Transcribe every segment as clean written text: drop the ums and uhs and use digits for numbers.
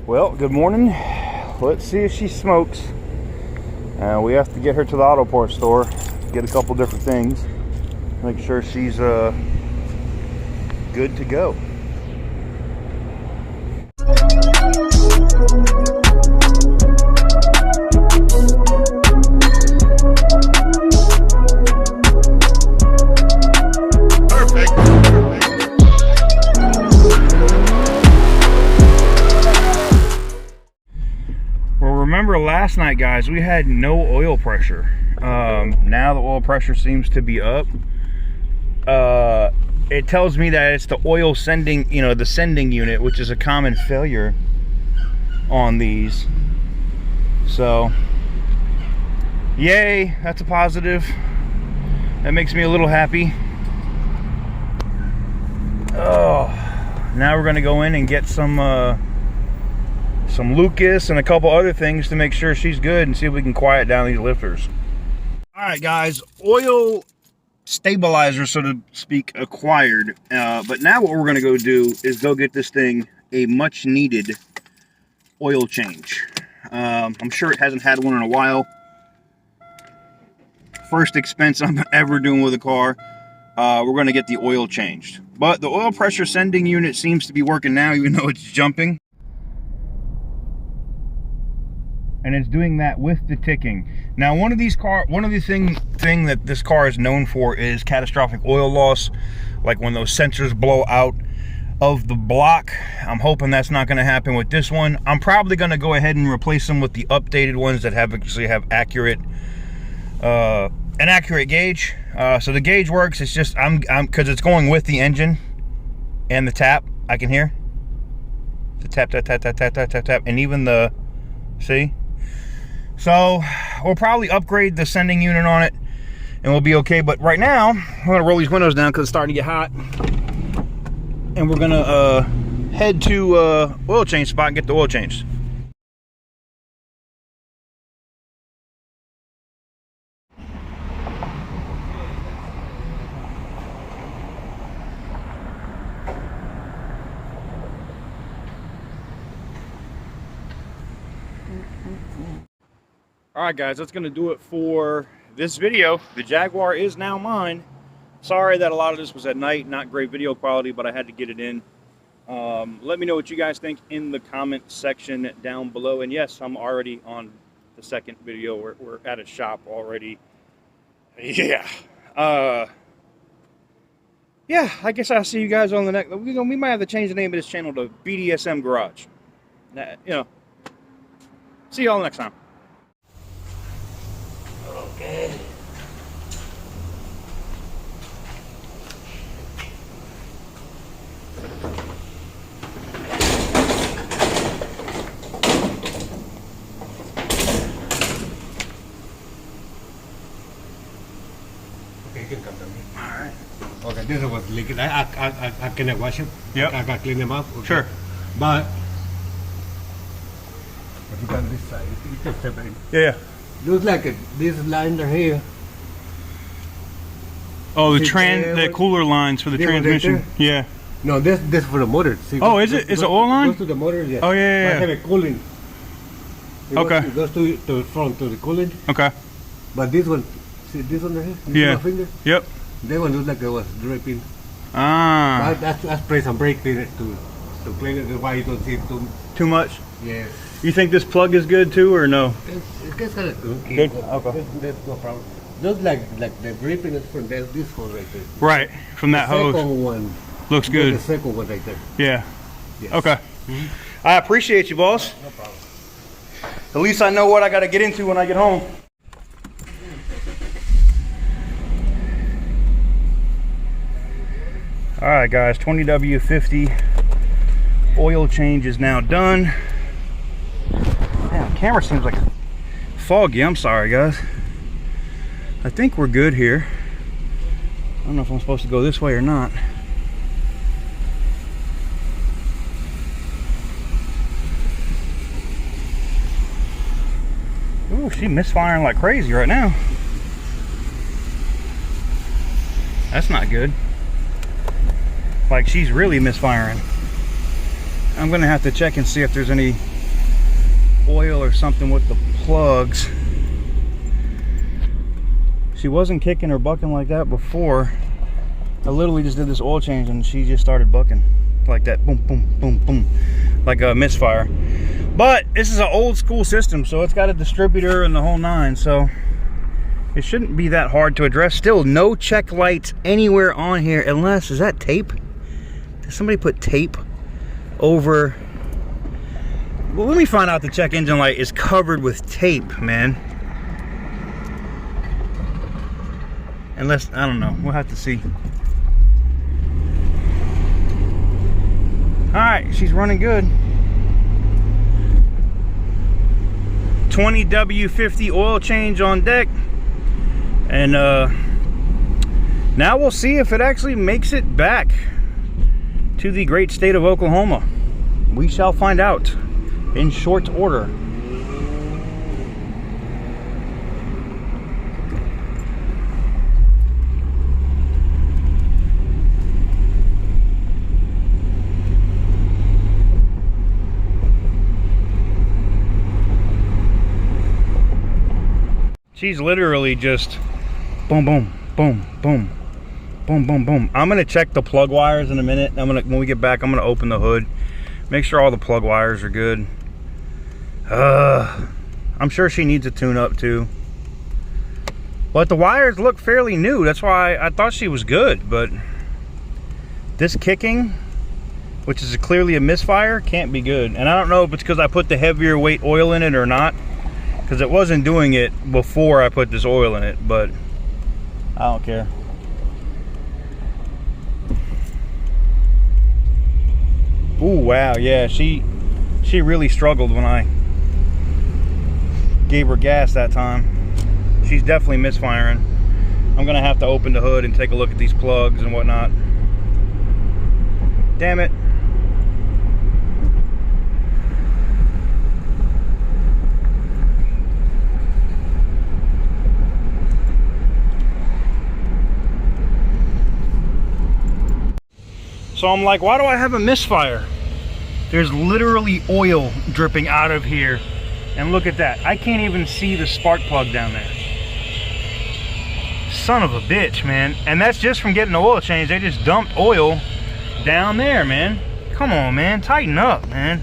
Well, good morning. Let's see if she smokes. We have to get her to the auto parts store, get a couple different things, make sure she's good to go. Remember last night, guys, we had no oil pressure. Now the oil pressure seems to be up. It tells me that it's the oil sending, the sending unit, which is a common failure on these. So, yay, that's a positive. That makes me a little happy. Oh, now we're gonna go in and get some Lucas and a couple other things to make sure she's good and see if we can quiet down these lifters. All right, guys, oil stabilizer, so to speak, acquired. But now what we're going to go do is go get this thing a much needed oil change. I'm sure it hasn't had one in a while. First expense I'm ever doing with a car. We're going to get the oil changed. But the oil pressure sending unit seems to be working now, even though it's jumping. And it's doing that with the ticking. Now, one of the thing that this car is known for is catastrophic oil loss, like when those sensors blow out of the block. I'm hoping that's not going to happen with this one. I'm probably going to go ahead and replace them with the updated ones that actually have an accurate gauge. So the gauge works. It's just because it's going with the engine and the tap. I can hear the tap, tap, tap, tap, tap, tap, tap, tap, and even the see. So we'll probably upgrade the sending unit on it and we'll be okay. But right now, I'm gonna roll these windows down because it's starting to get hot. And we're gonna head to oil change spot and get the oil changed. All right, guys, that's gonna do it for this video. The Jaguar is now mine. Sorry that a lot of this was at night, not great video quality, but I had to get it in. Let me know what you guys think in the comment section down below. And yes, I'm already on the second video. We're at a shop already. Yeah. Yeah, I guess I'll see you guys on the next. We might have to change the name of this channel to BDSM Garage. See y'all next time. Okay. Okay, you can come down here. All right. Okay, this was leaking. I cannot wash it. Yep. I clean them up. Okay. Sure. But if you got this side, you can separate. Yeah. Looks like this line right here. Oh, the cooler lines for the transmission. Right yeah. No, this for the motor. See, Oh, is it? Is it oil line? Goes to the motor. Yes. Oh, yeah. I have a cooling. Okay. It goes to the front to the cooling. Okay. But this one, see this one right here? This Yeah. my finger? Yep. That one looks like it was dripping. Ah. I spray some brake cleaner to clean it. That's why you don't see it Too much? Yes. You think this plug is good too, or no? It gets kind of good. Good? Okay. That's no problem. Just like the dripping is from this hose right there. Right, from that The hose. second one. Looks good. The second one right there. Yeah. Yes. Okay. I appreciate you, boss. No problem. At least I know what I got to get into when I get home. All right, guys, 20W50 oil change is now done. Man, the camera seems like foggy. I'm sorry, guys. I think we're good here. I don't know if I'm supposed to go this way or not. Ooh, she's misfiring like crazy right now. That's not good. Like, she's really misfiring. I'm gonna have to check and see if there's any oil or something with the plugs. She wasn't kicking or bucking like that before. I literally just did this oil change and she just started bucking like that, boom, boom, boom, boom, like a misfire. But this is an old school system, so it's got a distributor and the whole nine, so it shouldn't be that hard to address. Still no check lights anywhere on here, unless, is that tape? Did somebody put tape over? Well, let me find out the check engine light is covered with tape, man. Unless, I don't know, we'll have to see. All right, she's running good. 20 W50 oil change on deck. And now we'll see if it actually makes it back to the great state of Oklahoma. We shall find out in short order. She's literally just boom, boom, boom, boom, boom, boom, boom. I'm gonna check the plug wires in a minute. When we get back, I'm gonna open the hood, make sure all the plug wires are good. I'm sure she needs a tune up too. But the wires look fairly new. That's why I thought she was good. But this kicking, which is clearly a misfire, can't be good. And I don't know if it's because I put the heavier weight oil in it or not, because it wasn't doing it before I put this oil in it, but I don't care. Ooh, wow, yeah, she really struggled when I gave her gas that time. She's definitely misfiring. I'm gonna have to open the hood and take a look at these plugs and whatnot. Damn it. So I'm like, why do I have a misfire? There's literally oil dripping out of here. And look at that. I can't even see the spark plug down there. Son of a bitch, man. And that's just from getting the oil change. They just dumped oil down there, man. Come on, man. Tighten up, man.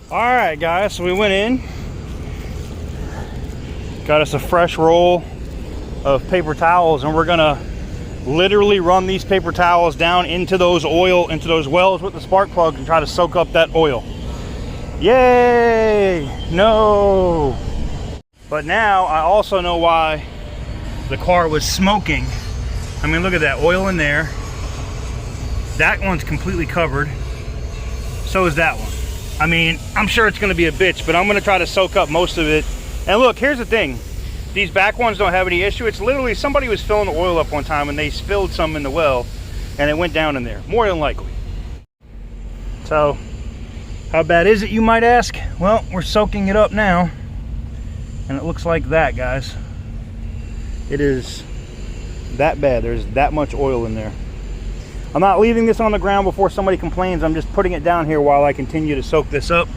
All right, guys. So we went in. Got us a fresh roll of paper towels. And we're going to literally run these paper towels down into those wells with the spark plug and try to soak up that oil. Yay! No! But now I also know why the car was smoking. I mean, look at that oil in there. That one's completely covered. So is that one. I mean, I'm sure it's gonna be a bitch, but I'm gonna try to soak up most of it. And look, here's the thing. These back ones don't have any issue. It's literally somebody was filling the oil up one time and they spilled some in the well and it went down in there, more than likely. So, how bad is it, you might ask? Well, we're soaking it up now. And it looks like that, guys. It is that bad. There's that much oil in there. I'm not leaving this on the ground before somebody complains. I'm just putting it down here while I continue to soak this up.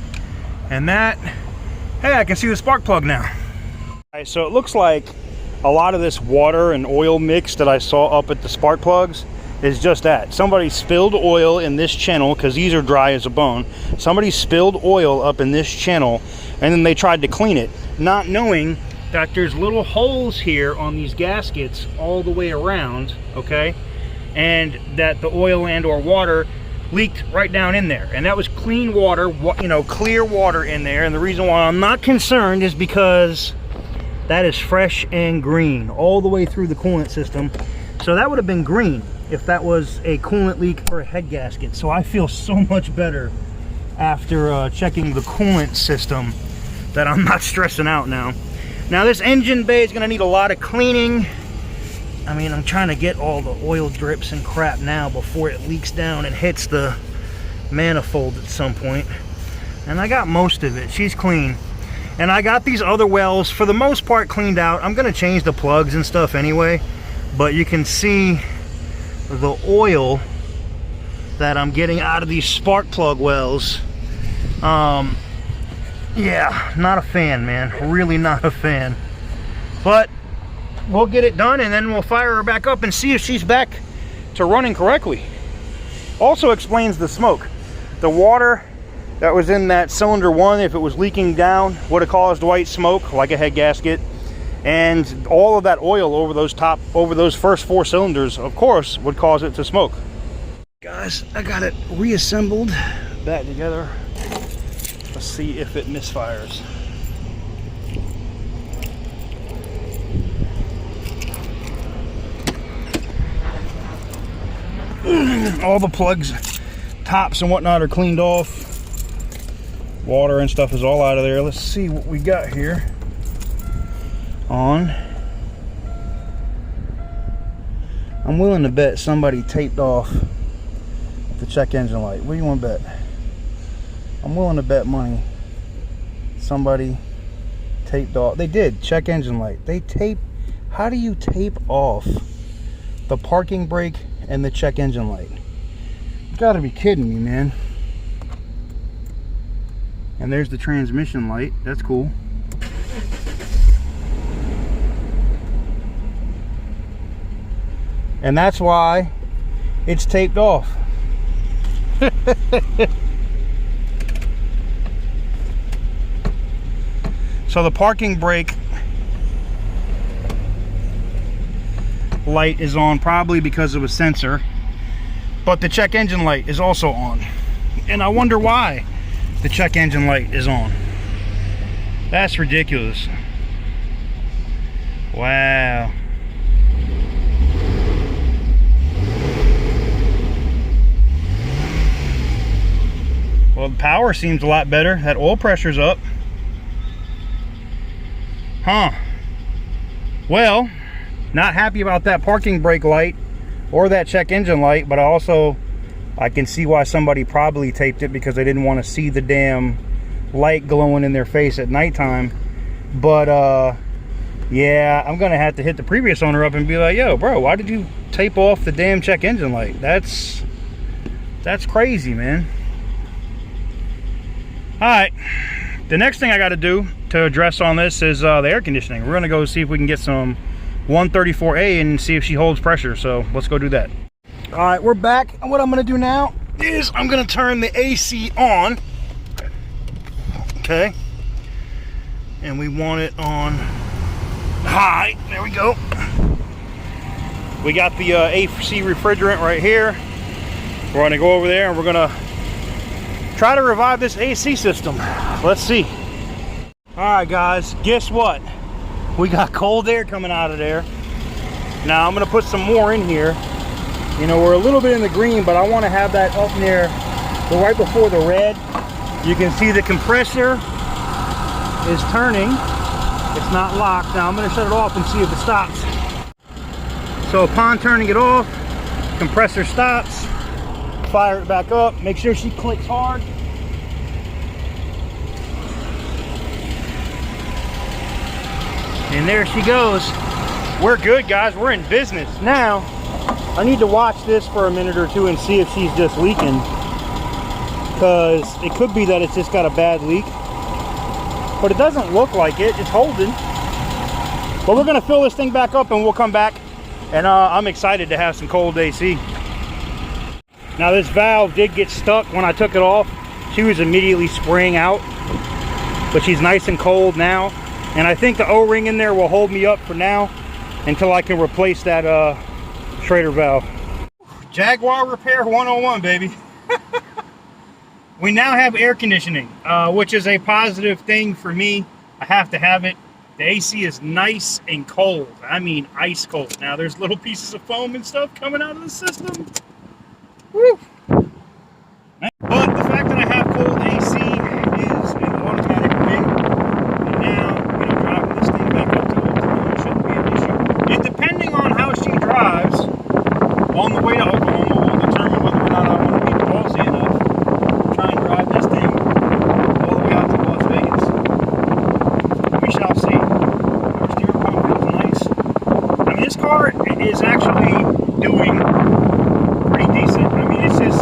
And that, hey, I can see the spark plug now. Alright, so it looks like a lot of this water and oil mix that I saw up at the spark plugs is just that. Somebody spilled oil in this channel, because these are dry as a bone. Somebody spilled oil up in this channel and then they tried to clean it, not knowing that there's little holes here on these gaskets all the way around, okay? And that the oil and or water leaked right down in there. And that was clean water, you know, clear water in there. And the reason why I'm not concerned is because that is fresh and green all the way through the coolant system. So that would have been green if that was a coolant leak or a head gasket. So I feel so much better after checking the coolant system that I'm not stressing out now. Now this engine bay is gonna need a lot of cleaning. I mean, I'm trying to get all the oil drips and crap now before it leaks down and hits the manifold at some point. And I got most of it. She's clean. And I got these other wells for the most part cleaned out. I'm gonna change the plugs and stuff anyway, but you can see the oil that I'm getting out of these spark plug wells Yeah, not a fan, man. Really not a fan. But we'll get it done and then we'll fire her back up and see if she's back to running correctly. Also explains the smoke. The water that was in that cylinder 1, if it was leaking down, would have caused white smoke like a head gasket. And all of that oil over those first 4 cylinders, of course, would cause it to smoke. Guys, I got it reassembled back together. Let's see if it misfires. All the plugs, tops and whatnot are cleaned off. Water and stuff is all out of there. Let's see what we got here on. I'm willing to bet somebody taped off the check engine light. What do you want to bet? I'm willing to bet money somebody taped off. They did. Check engine light. They tape. How do you tape off the parking brake and the check engine light? You gotta be kidding me, man. And there's the transmission light. That's cool. And that's why it's taped off. So the parking brake light is on probably because of a sensor, but the check engine light is also on. And I wonder why the check engine light is on. That's ridiculous. Wow. Well, the power seems a lot better. That oil pressure's up. Huh. Well, not happy about that parking brake light or that check engine light, but I can see why somebody probably taped it because they didn't want to see the damn light glowing in their face at nighttime. But yeah, I'm gonna have to hit the previous owner up and be like, yo bro, why did you tape off the damn check engine light? That's crazy, man. All right, the next thing I got to do to address on this is the air conditioning. We're gonna go see if we can get some 134A and see if she holds pressure. So let's go do that. All right, we're back. And what I'm gonna do now is I'm gonna turn the AC on. Okay. And we want it on high. There we go. We got the AC refrigerant right here. We're gonna go over there and we're gonna try to revive this AC system. Let's see. All right, guys, guess what? We got cold air coming out of there. Now I'm gonna put some more in here. You know, we're a little bit in the green, but I want to have that up near the right before the red. You can see the compressor is turning. It's not locked. Now I'm going to shut it off and see if it stops. So upon turning it off, compressor stops. Fire it back up. Make sure she clicks hard. And there she goes. We're good, guys. We're in business. Now, I need to watch this for a minute or two and see if she's just leaking. Because it could be that it's just got a bad leak. But it doesn't look like it. It's holding. But we're going to fill this thing back up and we'll come back. And I'm excited to have some cold AC. Now this valve did get stuck when I took it off. She was immediately spraying out. But she's nice and cold now. And I think the O-ring in there will hold me up for now until I can replace that Schrader valve. Jaguar repair 101, baby. We now have air conditioning, which is a positive thing for me. I have to have it. The AC is nice and cold. I mean ice cold. Now there's little pieces of foam and stuff coming out of the system. Woo. But the fact that I have cold AC is an automatic thing. And now, you know, driving this thing back up to Oklahoma shouldn't be an issue. And depending on how she drives on the way to Oklahoma will determine whether or not I want to be ballsy enough to try and drive this thing all the way out to Las Vegas. We shall see. Our steering pump feels nice. I mean, this car is actually doing pretty decent. I mean, it's just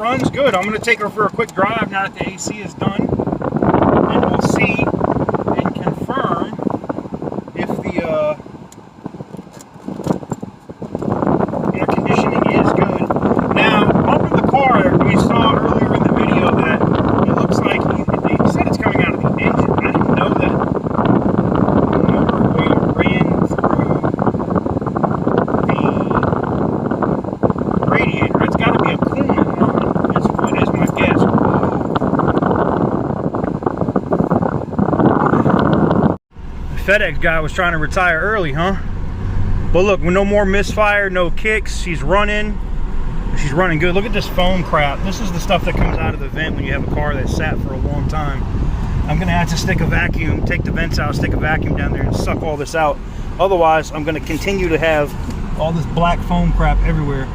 runs good. I'm going to take her for a quick drive now that the AC is done, and we'll see and confirm if the air conditioning is good. Now, up in the car, we saw earlier in the video that it looks like they said it's coming out of the engine. I didn't know that the motor oil ran through the radiator. It's got to be a coolant line, is my guess. The FedEx guy was trying to retire early, huh? But look, no more misfire, no kicks. She's running. She's running good. Look at this foam crap. This is the stuff that comes out of the vent when you have a car that's sat for a long time. I'm gonna have to stick a vacuum, take the vents out, stick a vacuum down there and suck all this out. Otherwise, I'm gonna continue to have all this black foam crap everywhere.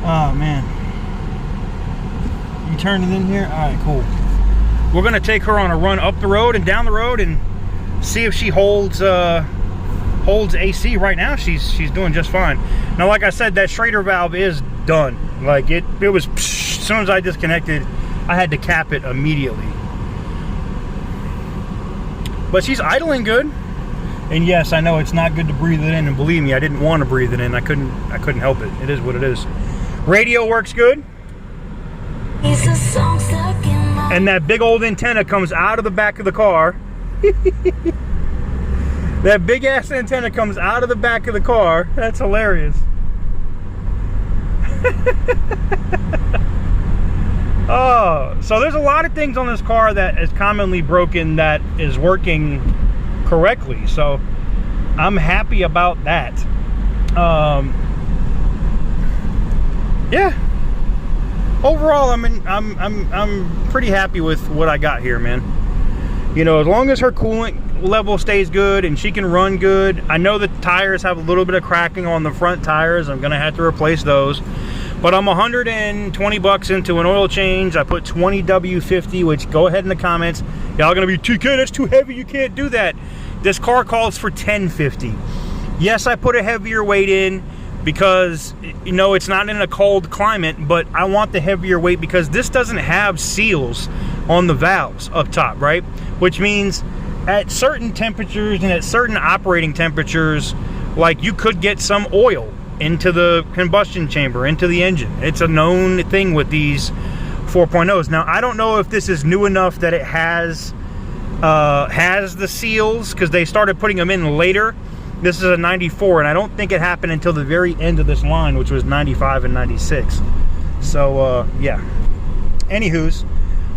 Oh man. You turned it in here? All right, cool. We're gonna take her on a run up the road and down the road and see if she holds AC. Right now she's doing just fine. Now, like I said, that Schrader valve is done. Like it was, as soon as I disconnected, I had to cap it immediately. But she's idling good. And yes, I know it's not good to breathe it in, and believe me, I didn't want to breathe it in. I couldn't help it. It is what it is. Radio works good. And that big old antenna comes out of the back of the car. That big ass antenna comes out of the back of the car. That's hilarious. Oh, so there's a lot of things on this car that is commonly broken that is working correctly. So I'm happy about that. Yeah. Overall, I'm pretty happy with what I got here, man. You know, as long as her coolant level stays good and she can run good. I know the tires have a little bit of cracking on the front tires. I'm gonna have to replace those. But I'm 120 bucks into an oil change. I put 20 W50, which go ahead in the comments. Y'all gonna be, TK, that's too heavy, you can't do that. This car calls for 1050. Yes, I put a heavier weight in because, you know, it's not in a cold climate, but I want the heavier weight because this doesn't have seals on the valves up top, right? Which means at certain temperatures and at certain operating temperatures, like, you could get some oil into the combustion chamber, into the engine. It's a known thing with these 4.0s. Now, I don't know if this is new enough that it has the seals, because they started putting them in later. This is a 94, and I don't think it happened until the very end of this line, which was 95 and 96. So, yeah. Anywho's,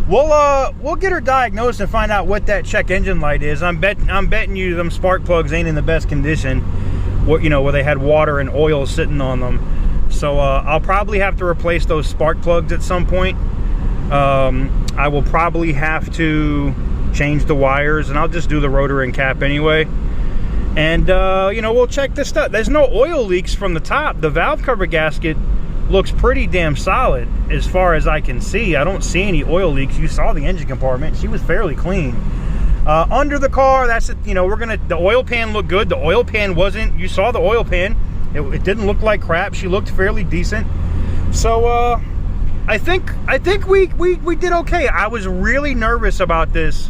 we'll get her diagnosed and find out what that check engine light is. I'm betting you them spark plugs ain't in the best condition. What, you know, where they had water and oil sitting on them. So I'll probably have to replace those spark plugs at some point. I will probably have to change the wires, and I'll just do the rotor and cap anyway. And you know, we'll check this stuff. There's no oil leaks from the top. The valve cover gasket looks pretty damn solid as far as I can see. I don't see any oil leaks. You saw the engine compartment. She was fairly clean. Under the car, that's it. You know, the oil pan looked good. The oil pan wasn't, you saw the oil pan. It didn't look like crap. She looked fairly decent. So I think we did okay. I was really nervous about this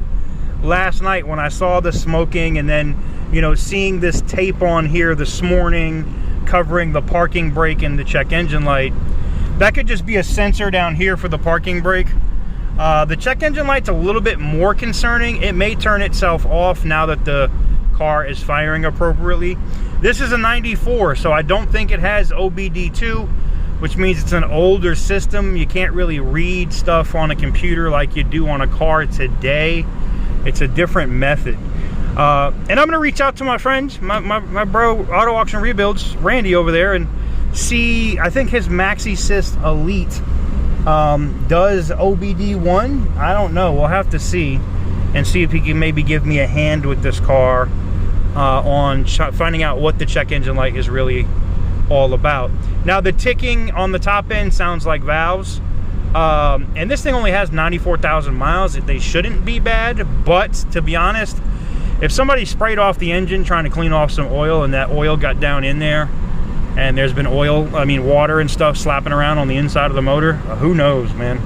last night when I saw the smoking, and then, you know, seeing this tape on here this morning covering the parking brake and the check engine light. That could just be a sensor down here for the parking brake. The check engine light's a little bit more concerning. It may turn itself off now that the car is firing appropriately. This is a 94, so I don't think it has OBD2, which means it's an older system. You can't really read stuff on a computer like you do on a car today. It's a different method. And I'm gonna reach out to my friend, my bro, Auto Auction Rebuilds, Randy over there, and see. I think his Maxi Syst Elite does OBD1. I don't know. We'll have to see, and see if he can maybe give me a hand with this car on finding out what the check engine light is really all about. Now, the ticking on the top end sounds like valves. And this thing only has 94,000 miles. They shouldn't be bad, but to be honest, if somebody sprayed off the engine trying to clean off some oil and that oil got down in there, and there's been water and stuff slapping around on the inside of the motor. Who knows, man?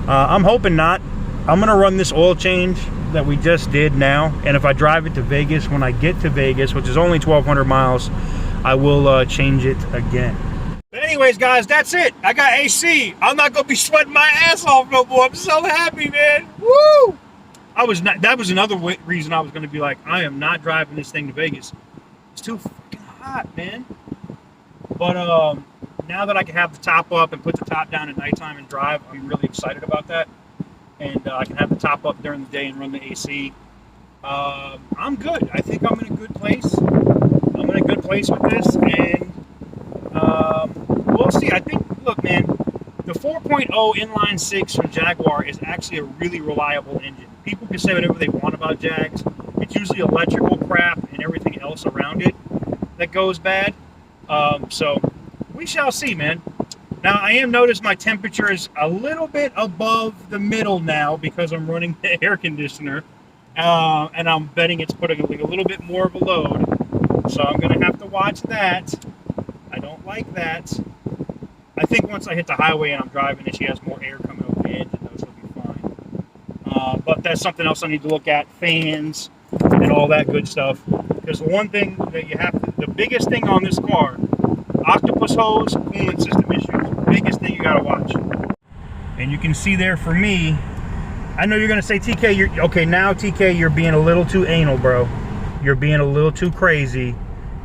I'm hoping not. I'm gonna run this oil change that we just did now, and if I drive it to Vegas, when I get to Vegas, which is only 1,200 miles, I will change it again. But anyways, guys, that's it. I got AC. I'm not gonna be sweating my ass off no more. I'm so happy, man. Woo! That was another reason I was gonna be like, I am not driving this thing to Vegas. It's too fucking hot, man. But now that I can have the top up and put the top down at nighttime and drive, I'm really excited about that. And I can have the top up during the day and run the AC. I'm good. I think I'm in a good place. I'm in a good place with this, and we'll see. I think, look, man, the 4.0 inline 6 from Jaguar is actually a really reliable engine. People can say whatever they want about Jags. It's usually electrical crap and everything else around it that goes bad. So we shall see, man. Now, I am noticed my temperature is a little bit above the middle now because I'm running the air conditioner. And I'm betting it's putting a little bit more of a load. So I'm going to have to watch that. I don't like that. I think once I hit the highway and I'm driving and she has more air coming over the engine, those will be fine. But that's something else I need to look at. Fans and all that good stuff. Because the one thing that you have to, the biggest thing on this car, octopus hose, coolant system issues. Biggest thing you got to watch. And you can see there for me, I know you're going to say, TK, okay, now TK, you're being a little too anal, bro. You're being a little too crazy.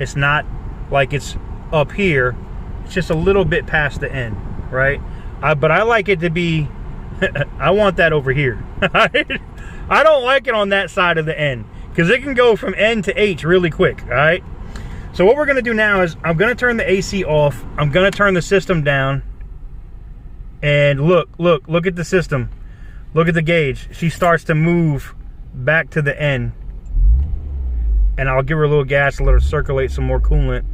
It's not like it's up here. It's just a little bit past the end, right? But I like it to be, I want that over here. I don't like it on that side of the N because it can go from N to H really quick, all right? So what we're going to do now is I'm going to turn the AC off. I'm going to turn the system down. And look at the system. Look at the gauge. She starts to move back to the N. And I'll give her a little gas to let her circulate some more coolant.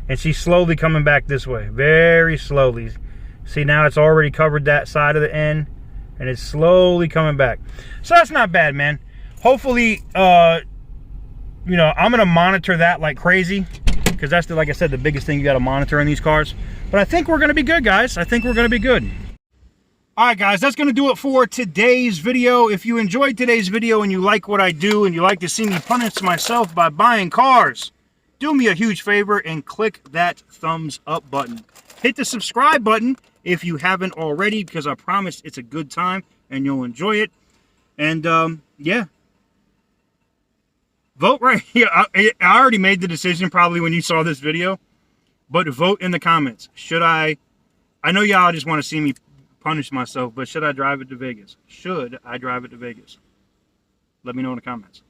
And she's slowly coming back this way. Very slowly. See, now it's already covered that side of the N. And it's slowly coming back. So that's not bad, man. Hopefully, you know, I'm going to monitor that like crazy. Because that's, like I said, the biggest thing you got to monitor in these cars. But I think we're going to be good, guys. I think we're going to be good. All right, guys, that's going to do it for today's video. If you enjoyed today's video and you like what I do and you like to see me punish myself by buying cars, do me a huge favor and click that thumbs up button. Hit the subscribe button if you haven't already, because I promise it's a good time and you'll enjoy it. And, yeah. Vote right here. I already made the decision probably when you saw this video, but vote in the comments. Should I know y'all just want to see me punish myself, but should I drive it to Vegas? Should I drive it to Vegas? Let me know in the comments.